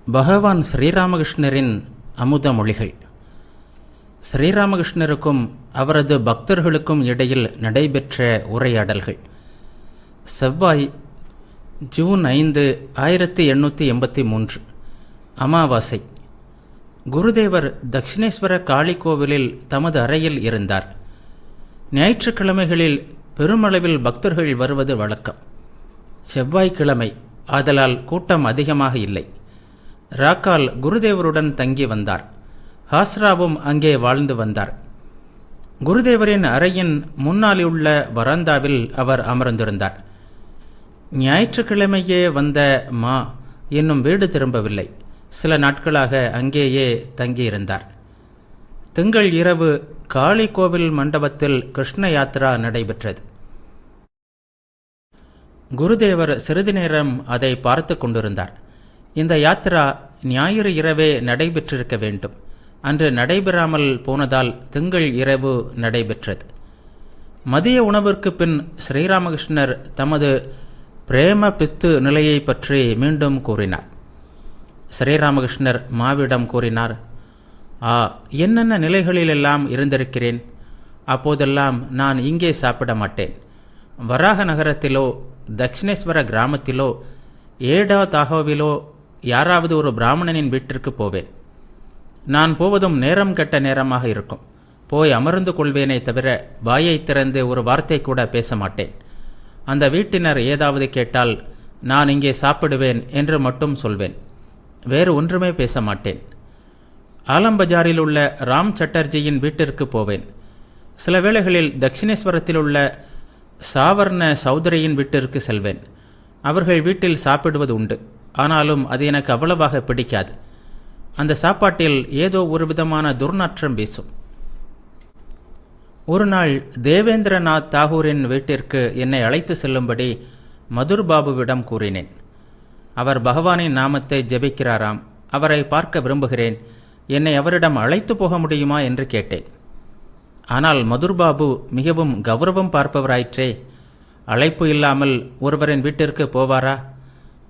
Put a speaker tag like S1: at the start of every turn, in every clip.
S1: பகவான் ஸ்ரீராமகிருஷ்ணரின் அமுத மொழிகள். ஸ்ரீராமகிருஷ்ணருக்கும் அவரது பக்தர்களுக்கும் இடையில் நடைபெற்ற உரையாடல்கள். செவ்வாய், ஜூன் 5, 1883, அமாவாசை. குருதேவர் தக்ஷிணேஸ்வர காளி கோவிலில் தமது அறையில் இருந்தார். ஞாயிற்றுக்கிழமைகளில் பெருமளவில் பக்தர்கள் வருவது வழக்கம். செவ்வாய்க்கிழமை ஆதலால் கூட்டம் அதிகமாக இல்லை. ராக்கால் குருதேவருடன் தங்கி வந்தார். ஹாஸ்ராவும் அங்கே வாழ்ந்து வந்தார். குருதேவரின் அறையின் முன்னாலுள்ள வராந்தாவில் அவர் அமர்ந்திருந்தார். ஞாயிற்றுக்கிழமையே வந்த மா இன்னும் வீடு திரும்பவில்லை. சில நாட்களாக அங்கேயே தங்கியிருந்தார். திங்கள் இரவு காளி கோவில் மண்டபத்தில் கிருஷ்ண யாத்ரா நடைபெற்றது. குருதேவர் சிறிது நேரம் அதை பார்த்து கொண்டிருந்தார். இந்த யாத்திரா ஞாயிறு இரவே நடைபெற்றிருக்க வேண்டும். அன்று நடைபெறாமல் போனதால் திங்கள் இரவு நடைபெற்றது. மதிய உணவிற்கு பின் ஸ்ரீராமகிருஷ்ணர் தமது பிரேம பித்து நிலையை பற்றி மீண்டும் கூறினார். ஸ்ரீராமகிருஷ்ணர் மாவிடம் கூறினார், என்னென்ன நிலைகளிலெல்லாம் இருந்திருக்கிறேன். அப்போதெல்லாம் நான் இங்கே சாப்பிட மாட்டேன். வராக நகரத்திலோ தக்ஷிணேஸ்வர கிராமத்திலோ ஏடா தாகோவிலோ யாராவது ஒரு பிராமணனின் வீட்டிற்கு போவேன். நான் போவதும் நேரம் கெட்ட நேரமாக இருக்கும். போய் அமர்ந்து கொள்வேனே தவிர வாயை திறந்து ஒரு வார்த்தை கூட பேச மாட்டேன். அந்த வீட்டினர் ஏதாவது கேட்டால் நான் இங்கே சாப்பிடுவேன் என்று மட்டும் சொல்வேன். வேறு ஒன்றுமே பேச மாட்டேன். ஆலம்பஜாரில் உள்ள ராம் சட்டர்ஜியின் வீட்டிற்கு போவேன். சில வேளைகளில் தக்ஷிணேஸ்வரத்தில் உள்ள சாவர்ண சௌதரியின் வீட்டிற்கு செல்வேன். அவர்கள் வீட்டில் சாப்பிடுவது உண்டு. ஆனாலும் அது எனக்கு அவ்வளவாக பிடிக்காது. அந்த சாப்பாட்டில் ஏதோ ஒரு விதமான துர்நாற்றம் வீசும். ஒரு நாள் தேவேந்திரநாத் தாகூரின் வீட்டிற்கு என்னை அழைத்து செல்லும்படி மதுர்பாபுவிடம் கூறினேன். அவர் பகவானின் நாமத்தை ஜெபிக்கிறாராம். அவரை பார்க்க விரும்புகிறேன். என்னை அவரிடம் அழைத்து போக முடியுமா என்று கேட்டேன். ஆனால் மதுர்பாபு மிகவும் கௌரவம் பார்ப்பவராயிற்றே. அழைப்பு இல்லாமல் ஒருவரின் வீட்டிற்கு போவாரா?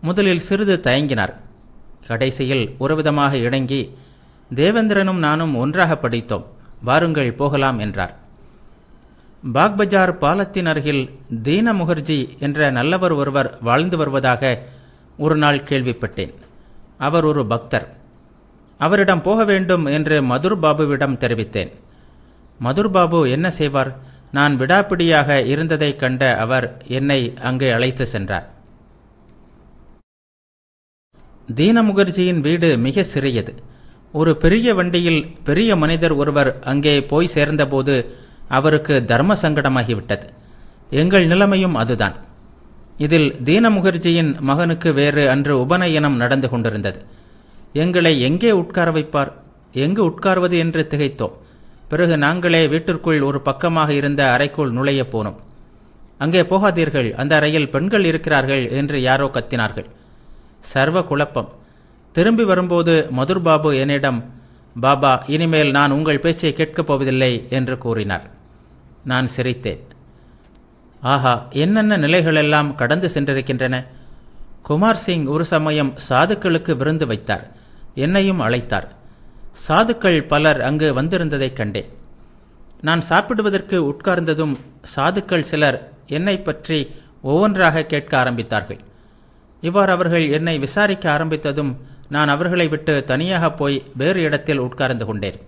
S1: முதலில் சிறிது தயங்கினார். கடைசியில் ஒருவிதமாக இணங்கி, தேவேந்திரனும் நானும் ஒன்றாக படித்தோம், வாருங்கள் போகலாம் என்றார். பாக்பஜார் பாலத்தின் அருகில் தீன முகர்ஜி என்ற நல்லவர் ஒருவர் வாழ்ந்து வருவதாக ஒரு நாள் கேள்விப்பட்டேன். அவர் ஒரு பக்தர். அவரிடம் போக வேண்டும் என்று மதுர்பாபுவிடம் தெரிவித்தேன். மதுர்பாபு என்ன செய்வார்? நான் விடாப்பிடியாக இருந்ததை கண்ட அவர் என்னை அங்கே அழைத்து சென்றார். தீன முகர்ஜியின் வீடு மிக சிறியது. ஒரு பெரிய வண்டியில் பெரிய மனிதர் ஒருவர் அங்கே போய் சேர்ந்தபோது அவருக்கு தர்ம சங்கடமாகிவிட்டது. எங்கள் நிலைமையும் அதுதான். இதில் தீன முகர்ஜியின் மகனுக்கு வேறு அன்று உபநயனம் நடந்து கொண்டிருந்தது. எங்களை எங்கே உட்கார வைப்பார்? எங்கு உட்கார்வது என்று திகைத்தோம். பிறகு நாங்களே வீட்டிற்குள் ஒரு பக்கமாக இருந்த அறைக்குள் நுழைய போனோம். அங்கே போகாதீர்கள், அந்த அறையில் பெண்கள் இருக்கிறார்கள் என்று யாரோ கத்தினார்கள். சர்வ குழப்பம். திரும்பி வரும்போது மதுர்பாபு என்னிடம், பாபா, இனிமேல் நான் உங்கள் பேச்சை கேட்கப் போவதில்லை என்று கூறினார். நான் சிரித்தேன். ஆஹா, என்னென்ன நிலைகளெல்லாம் கடந்து சென்றிருக்கின்றன. குமார் சிங் ஒரு சமயம் சாதுக்களுக்கு விருந்து வைத்தார். என்னையும் அழைத்தார். சாதுக்கள் பலர் அங்கு வந்திருந்ததைக் கண்டேன். நான் சாப்பிடுவதற்கு உட்கார்ந்ததும் சாதுக்கள் சிலர் என்னை பற்றி ஒவ்வொன்றாக கேட்க ஆரம்பித்தார்கள். இவ்வாறு அவர்கள் என்னை விசாரிக்க ஆரம்பித்ததும் நான் அவர்களை விட்டு தனியாக போய் வேறு இடத்தில் உட்கார்ந்து கொண்டேன்.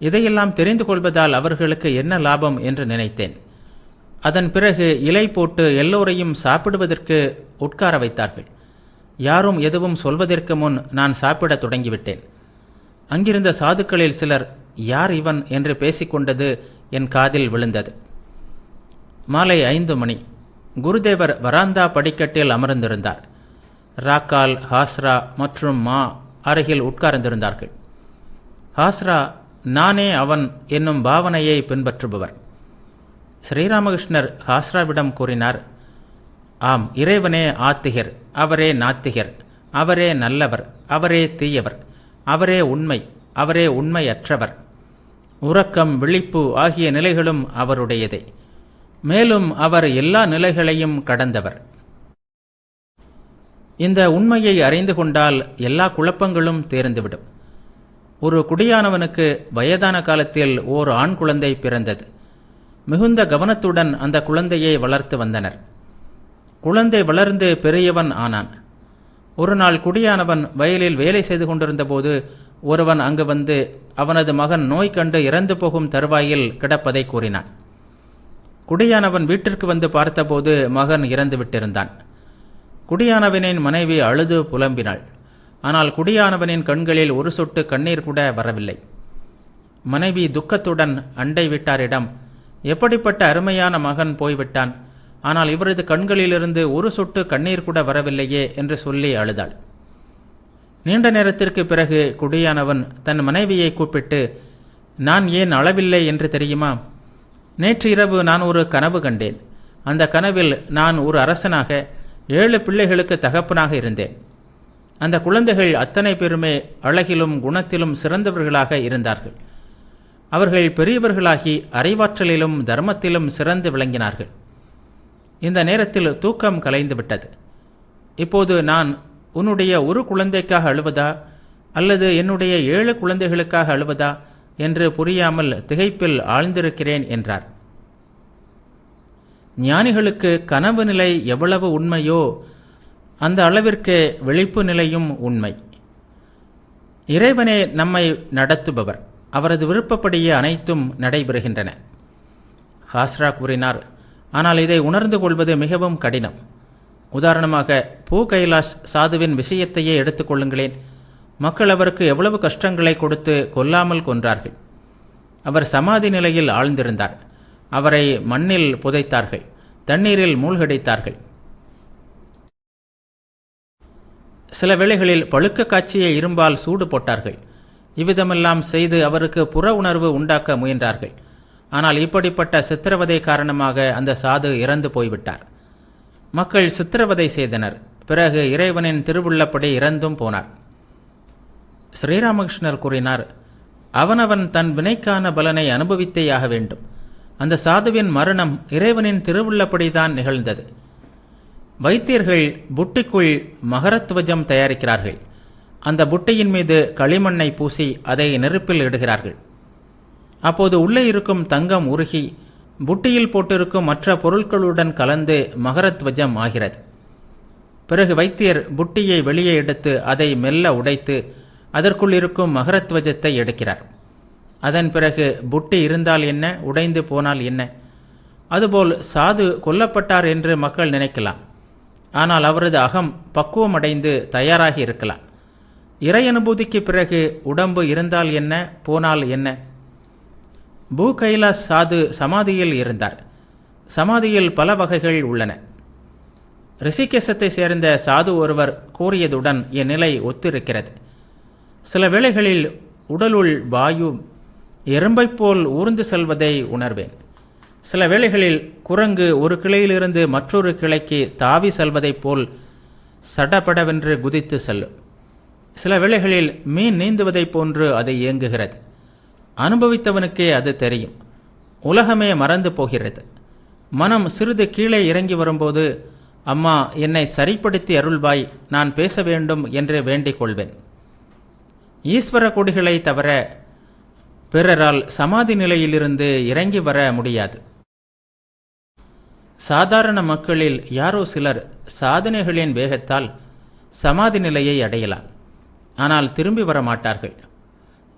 S1: இதையெல்லாம் தெரிந்து கொள்வதால் அவர்களுக்கு என்ன லாபம் என்று நினைத்தேன். அதன் பிறகு இலை போட்டு எல்லோரையும் சாப்பிடுவதற்கு உட்கார வைத்தார்கள். யாரும் எதுவும் சொல்வதற்கு முன் நான் சாப்பிடத் தொடங்கிவிட்டேன். அங்கிருந்த சாதுக்களில் சிலர், யார் இவன் என்று பேசிக்கொண்டது என் காதில் விழுந்தது. மாலை 5 மணி. குருதேவர் வராந்தா படிக்கட்டில் அமர்ந்திருந்தார். ராக்கால், ஹாஸ்ரா மற்றும் மா அருகில் உட்கார்ந்திருந்தார்கள். ஹாஸ்ரா நானே அவன் என்னும் பாவனையை பின்பற்றுபவர். ஸ்ரீராமகிருஷ்ணர் ஹாஸ்ராவிடம் கூறினார், ஆம், இறைவனே ஆத்திகர், அவரே நாத்திகர், அவரே நல்லவர், அவரே தீயவர், அவரே உண்மை, அவரே உண்மையற்றவர். உறக்கம், விழிப்பு ஆகிய நிலைகளும் அவருடையதே. மேலும் அவர் எல்லா நிலைகளையும் கடந்தவர். இந்த உண்மையை அறிந்து கொண்டால் எல்லா குழப்பங்களும் தேர்ந்துவிடும். ஒரு குடியானவனுக்கு வயதான காலத்தில் ஓர் ஆண் குழந்தை பிறந்தது. மிகுந்த கவனத்துடன் அந்த குழந்தையை வளர்த்து வந்தனர். குழந்தை வளர்ந்து பெரியவன் ஆனான். ஒரு நாள் குடியானவன் வயலில் வேலை செய்து கொண்டிருந்தபோது ஒருவன் அங்கு வந்து அவனது மகன் நோய் கண்டு இறந்து போகும் தருவாயில் கிடப்பதை கூறினான். குடியானவன் வீட்டிற்கு வந்து பார்த்தபோது மகன் இறந்து விட்டிருந்தான். குடியானவனின் மனைவி அழுது புலம்பினாள். ஆனால் குடியானவனின் கண்களில் ஒரு சொட்டு கண்ணீர் கூட வரவில்லை. மனைவி துக்கத்துடன் அண்டை வீட்டாரிடம், எப்படிப்பட்ட அருமையான மகன் போய்விட்டான், ஆனால் இவரது கண்களிலிருந்து ஒரு சொட்டு கண்ணீர் கூட வரவில்லையே என்று சொல்லி அழுதாள். நீண்ட நேரத்திற்கு பிறகு குடியானவன் தன் மனைவியை கூப்பிட்டு, நான் ஏன் அழவில்லை என்று தெரியுமா? நேற்று இரவு நான் ஒரு கனவு கண்டேன். அந்த கனவில் நான் ஒரு அரசனாக 7 பிள்ளைகளுக்கு தகப்பனாக இருந்தேன். அந்த குழந்தைகள் அத்தனை பேருமே அழகிலும் குணத்திலும் சிறந்தவர்களாக இருந்தார்கள். அவர்கள் பெரியவர்களாகி அறிவாற்றலிலும் தர்மத்திலும் சிறந்து விளங்கினார்கள். இந்த நேரத்தில் தூக்கம் கலைந்து விட்டது. இப்போது நான் உன்னுடைய ஒரு குழந்தைக்காக அழுவதா அல்லது என்னுடைய 7 குழந்தைகளுக்காக அழுவதா என்று புரியாமல் திகைப்பில் ஆழ்ந்திருக்கிறேன் என்றார். ஞானிகளுக்கு கனவு நிலை எவ்வளவு உண்மையோ அந்த அளவிற்கு விழிப்பு நிலையும் உண்மை. இறைவனே நம்மை நடத்துபவர். அவரது விருப்பப்படியே அனைத்தும் நடைபெறுகின்றன. ஹாஸ்ரா கூறினார், ஆனால் இதை உணர்ந்து கொள்வது மிகவும் கடினம். உதாரணமாக பூ கைலாஷ் சாதுவின் விஷயத்தையே எடுத்துக்கொள்ளுங்களேன். மக்கள் அவருக்கு எவ்வளவு கஷ்டங்களை கொடுத்து கொல்லாமல் கொன்றார்கள். அவர் சமாதி நிலையில் ஆழ்ந்திருந்தார். அவரை மண்ணில் புதைத்தார்கள், தண்ணீரில் மூழ்கடித்தார்கள். சில வேளைகளில் பழுக்க காய்ச்சிய இரும்பால் சூடு போட்டார்கள். இவ்விதமெல்லாம் செய்து அவருக்கு புற உணர்வு உண்டாக்க முயன்றார்கள். ஆனால் இப்படிப்பட்ட சித்திரவதை காரணமாக அந்த சாது இறந்து போய்விட்டார். மக்கள் சித்திரவதை செய்தனர். பிறகு இறைவனின் திருவுள்ளப்படி இறந்தும் போனார். ஸ்ரீராமகிருஷ்ணர் கூறினார், அவனவன் தன் வினைக்கான பலனை அனுபவித்தேயாக வேண்டும். அந்த சாதுவின் மரணம் இறைவனின் திருவுள்ளப்படிதான் நிகழ்ந்தது. வைத்தியர்கள் புட்டிக்குள் மகரத்வஜம் தயாரிக்கிறார்கள். அந்த புட்டியின் மீது களிமண்ணை பூசி அதை நெருப்பில் இடுகிறார்கள். அப்போது உள்ளே இருக்கும் தங்கம் உருகி புட்டியில் போட்டிருக்கும் மற்ற பொருட்களுடன் கலந்து மகரத்வஜம் ஆகிறது. பிறகு வைத்தியர் புட்டியை வெளியே எடுத்து அதை மெல்ல உடைத்து அதற்குள் இருக்கும் மகரத்வஜத்தை எடுக்கிறார். அதன் பிறகு புட்டி இருந்தால் என்ன, உடைந்து போனால் என்ன? அதுபோல் சாது கொல்லப்பட்டார் என்று மக்கள் நினைக்கலாம். ஆனால் அவரது அகம் பக்குவமடைந்து தயாராகி இருக்கலாம். இறை அனுபூதிக்கு பிறகு உடம்பு இருந்தால் என்ன, போனால் என்ன? பூ கைலாஷ் சாது சமாதியில் இருந்தார். சமாதியில் பல வகைகள் உள்ளன. ரிஷிகேசத்தை சேர்ந்த சாது ஒருவர் கூறியதுடன் என் நிலை ஒத்திருக்கிறது. சில வேளைகளில் உடலுள் வாயு எறும்பைப் போல் ஊர்ந்து செல்வதை உணர்வேன். சில வேளைகளில் குரங்கு ஒரு கிளையிலிருந்து மற்றொரு கிளைக்கு தாவி செல்வதைப் போல் சடபடவென்று குதித்து செல்லும். சில வேளைகளில் மீன் நீந்துவதைப் போன்று அது இயங்குகிறது. அனுபவித்தவனுக்கே அது தெரியும். உலகமே மறந்து போகிறது. மனம் சிறிது கீழே இறங்கி வரும்போது, அம்மா என்னை சரிப்படுத்தி அருள்வாய், நான் பேச வேண்டும் என்று வேண்டிக் கொள்வேன். ஈஸ்வர கொடிகளை தவிர பிறரால் சமாதி நிலையிலிருந்து இறங்கி வர முடியாது. சாதாரண மக்களில் யாரோ சிலர் சாதனைகளின் வேகத்தால் சமாதி நிலையை அடையலாம். ஆனால் திரும்பி வர மாட்டார்கள்.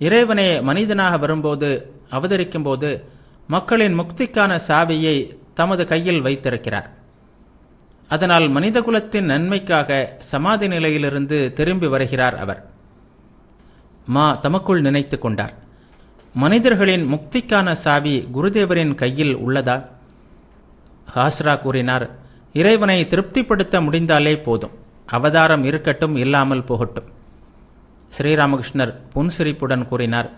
S1: இறைவனே மனிதனாக வரும்போது, அவதரிக்கும்போது மக்களின் முக்திக்கான சாவியை தமது கையில் வைத்திருக்கிறார். அதனால் மனிதகுலத்தின் நன்மைக்காக சமாதி நிலையிலிருந்து திரும்பி வருகிறார் அவர். தமக்குள் நினைத்து கொண்டார், மனிதர்களின் முக்திக்கான சாவி குருதேவரின் கையில் உள்ளதா? ஹாஸ்ரா கூறினார், இறைவனை திருப்திப்படுத்த முடிந்தாலே போதும். அவதாரம் இருக்கட்டும், இல்லாமல் போகட்டும். ஸ்ரீராமகிருஷ்ணர் புன்சிரிப்புடன் கூறினார்,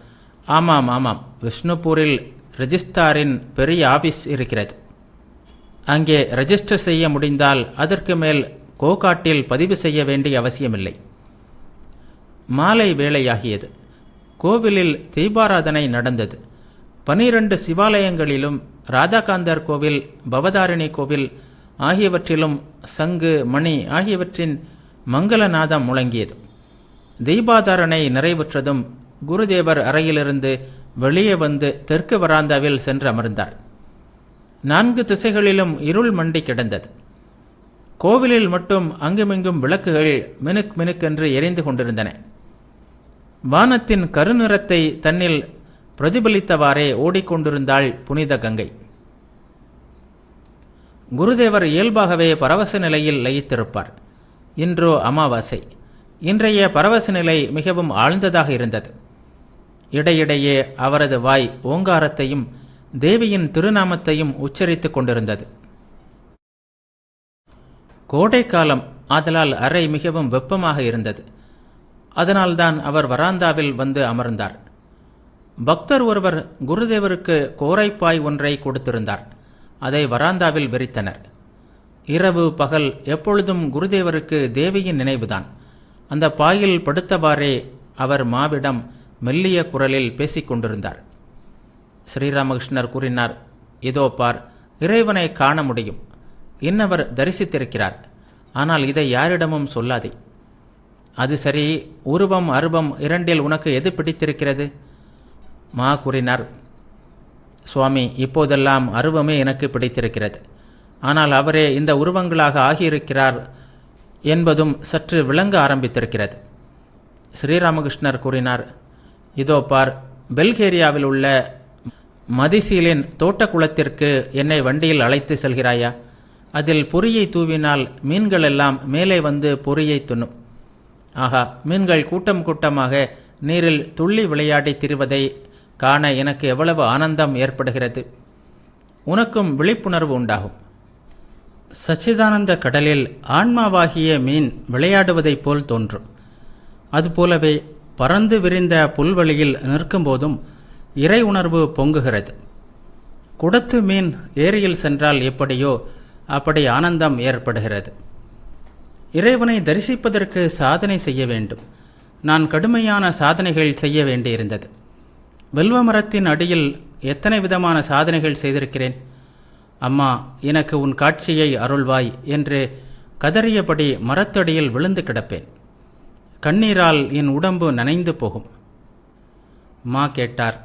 S1: ஆமாம் ஆமாம், விஷ்ணுபூரில் ரெஜிஸ்டாரின் பெரிய ஆபீஸ் இருக்கிறது. அங்கே ரெஜிஸ்டர் செய்ய முடிந்தால் அதற்கு மேல் கோகாட்டில் பதிவு செய்ய வேண்டிய அவசியமில்லை. மாலை வேளையாகியது. கோவிலில் தீபாராதனை நடந்தது. 12 சிவாலயங்களிலும் ராதாகாந்தர் கோவில், பவதாரிணி கோவில் ஆகியவற்றிலும் சங்கு, மணி ஆகியவற்றின் மங்களநாதம் முழங்கியது. தீபாதாரணை நிறைவுற்றதும் குருதேவர் அறையிலிருந்து வெளியே வந்து தெற்கு வராந்தாவில் சென்று அமர்ந்தார். 4 திசைகளிலும் இருள் மண்டி கிடந்தது. கோவிலில் மட்டும் அங்குமிங்கும் விளக்குகள் மினுக் மினுக்கென்று எரிந்து கொண்டிருந்தன. வானத்தின் கருநிறத்தை தன்னில் பிரதிபலித்தவாறே ஓடிக்கொண்டிருந்தாள் புனித கங்கை. குருதேவர் இயல்பாகவே பரவச நிலையில் லயித்திருப்பார். இன்றோ அமாவாசை. இன்றைய பரவச நிலை மிகவும் ஆழ்ந்ததாக இருந்தது. இடையிடையே அவரது வாய் ஓங்காரத்தையும் தேவியின் திருநாமத்தையும் உச்சரித்துக் கொண்டிருந்தது. கோடைக்காலம் ஆதலால் அறை மிகவும் வெப்பமாக இருந்தது. அதனால்தான் அவர் வராந்தாவில் வந்து அமர்ந்தார். பக்தர் ஒருவர் குருதேவருக்கு கோரைப்பாய் ஒன்றை கொடுத்திருந்தார். அதை வராந்தாவில் விரித்தனர். இரவு பகல் எப்பொழுதும் குருதேவருக்கு தேவியின் நினைவுதான். அந்த பாயில் படுத்தவாறே அவர் மாவிடம் மெல்லிய குரலில் பேசிக்கொண்டிருந்தார். ஸ்ரீராமகிருஷ்ணர் கூறினார், இதோ பார், இறைவனை காண முடியும். இன்னவர் தரிசித்திருக்கிறார். ஆனால் இதை யாரிடமும் சொல்லாதே. அது சரி, உருவம் அருவம் இரண்டில் உனக்கு எது பிடித்திருக்கிறது? மா கூறினார், சுவாமி, இப்போதெல்லாம் அருவமே எனக்கு பிடித்திருக்கிறது. ஆனால் அவரே இந்த உருவங்களாக ஆகியிருக்கிறார் என்பதும் சற்று விளங்க ஆரம்பித்திருக்கிறது. ஸ்ரீராமகிருஷ்ணர் கூறினார், இதோ பார், பெல்கேரியாவில் உள்ள மதிசீலின் தோட்டக்குளத்திற்கு என்னை வண்டியில் அழைத்து செல்கிறாயா? அதில் பொரியை தூவினால் மீன்கள் எல்லாம் மேலே வந்து பொரியை துண்ணும். ஆகா, மீன்கள் கூட்டம் கூட்டமாக நீரில் துள்ளி விளையாடி திரிவதை காண எனக்கு எவ்வளவு ஆனந்தம் ஏற்படுகிறது. உனக்கும் விழிப்புணர்வு உண்டாகும். சச்சிதானந்த கடலில் ஆன்மாவாகிய மீன் விளையாடுவதைப் போல் தோன்றும். அதுபோலவே பறந்து விரிந்த புல்வெளியில் நிற்கும்போதும் இறை உணர்வு பொங்குகிறது. குடத்து மீன் ஏரியில் சென்றால் எப்படியோ அப்படி ஆனந்தம் ஏற்படுகிறது. இறைவனை தரிசிப்பதற்கு சாதனை செய்ய வேண்டும். நான் கடுமையான சாதனைகள் செய்ய வேண்டியிருந்தது. வில்வ மரத்தின் அடியில் எத்தனை விதமான சாதனைகள் செய்திருக்கிறேன். அம்மா, எனக்கு உன் காட்சியை அருள்வாய் என்று கதறியபடி மரத்தடியில் விழுந்து கிடப்பேன். கண்ணீரால் என் உடம்பு நனைந்து போகும். மா கேட்டார்,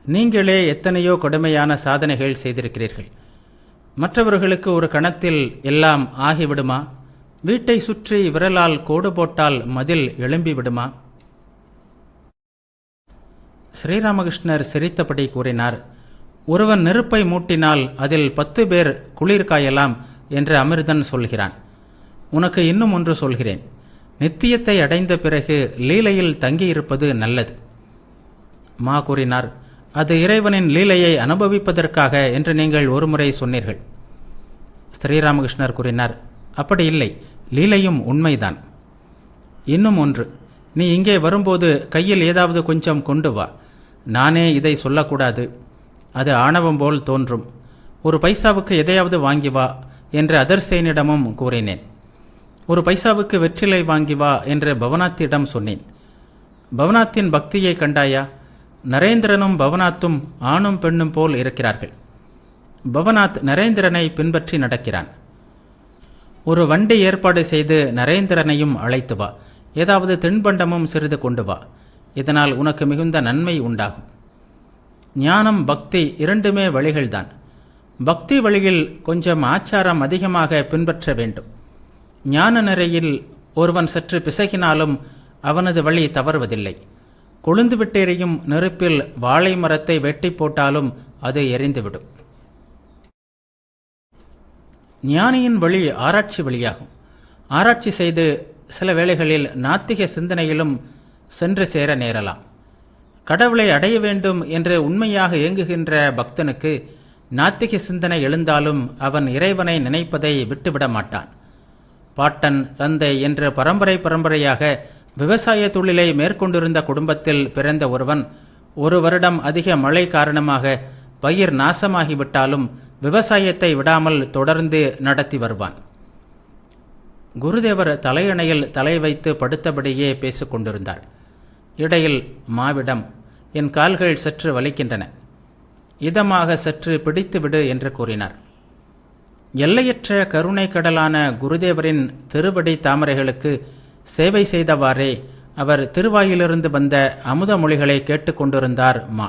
S1: நீங்களே எத்தனையோ கடுமையான சாதனைகள் செய்திருக்கிறீர்கள். மற்றவர்களுக்கு ஒரு கணத்தில் எல்லாம் ஆகிவிடுமா? வீட்டை சுற்றி விரலால் கோடு போட்டால் மதில் எழும்பிவிடுமா? ஸ்ரீராமகிருஷ்ணர் சிரித்தபடி கூறினார், ஒருவன் நெருப்பை மூட்டினால் அதில் 10 பேர் குளிர் காயலாம் என்று அமிர்தன் சொல்கிறான். உனக்கு இன்னும் ஒன்று சொல்கிறேன். நித்தியத்தை அடைந்த பிறகு லீலையில் தங்கியிருப்பது நல்லது. மா கூறினார், அது இறைவனின் லீலையை அனுபவிப்பதற்காக என்று நீங்கள் ஒருமுறை சொன்னீர்கள். ஸ்ரீராமகிருஷ்ணர் கூறினார், அப்படி இல்லை, லீலையும் உண்மைதான். இன்னும் ஒன்று, நீ இங்கே வரும்போது கையில் ஏதாவது கொஞ்சம் கொண்டு வா. நானே இதை சொல்லக்கூடாது, அது ஆணவம் போல் தோன்றும். ஒரு பைசாவுக்கு எதையாவது வாங்கி வா என்று அதர்சேனிடமும் கூறினேன். ஒரு பைசாவுக்கு வெற்றிலை வாங்கி வா என்று பவனாத்திடம் சொன்னேன். பவனாத்தின் பக்தியை கண்டாயா? நரேந்திரனும் பவனாத்தும் ஆணும் பெண்ணும் போல் இருக்கிறார்கள். பவனாத் நரேந்திரனை பின்பற்றி நடக்கிறான். ஒரு வண்டி ஏற்பாடு செய்து நரேந்திரனையும் அழைத்து வா. ஏதாவது தின்பண்டமும் சிறிது கொண்டு வா. இதனால் உனக்கு மிகுந்த நன்மை உண்டாகும். ஞானம், பக்தி இரண்டுமே வழிகள்தான். பக்தி வழியில் கொஞ்சம் ஆச்சாரம் அதிகமாக பின்பற்ற வேண்டும். ஞான நெறியில் ஒருவன் சற்று பிசகினாலும் அவனது வழி தவறுவதில்லை. கொழுந்துவிட்டெறியும் நெருப்பில் வாழை மரத்தை வெட்டி போட்டாலும் அது எரிந்துவிடும். ஞானியின் வழி ஆராய்ச்சி வழியாகும். ஆராய்ச்சி செய்து சில வேளைகளில் நாத்திக சிந்தனையிலும் சென்று சேர நேரலாம். கடவுளை அடைய வேண்டும் என்று உண்மையாக இயங்குகின்ற பக்தனுக்கு நாத்திக சிந்தனை எழுந்தாலும் அவன் இறைவனை நினைப்பதை விட்டுவிட மாட்டான். பாட்டன், தந்தை என்று பரம்பரையாக விவசாய தொழிலை மேற்கொண்டிருந்த குடும்பத்தில் பிறந்த ஒருவன் 1 வருடம் அதிக மழை காரணமாக பயிர் நாசமாகிவிட்டாலும் விவசாயத்தை விடாமல் தொடர்ந்து நடத்தி வருவான். குருதேவர் தலையணையில் தலை வைத்து படுத்தபடியே பேசிக்கொண்டிருந்தார். இடையில் மாவிடம், என் கால்கள் சற்று வலிக்கின்றன, இதமாக சற்று பிடித்துவிடு என்று கூறினார். எல்லையற்ற கருணை கடலான குருதேவரின் திருவடி தாமரைகளுக்கு சேவை செய்தவாறே அவர் திருவாயிலிருந்து வந்த அமுத மொழிகளை கேட்டுக்கொண்டிருந்தார் மா.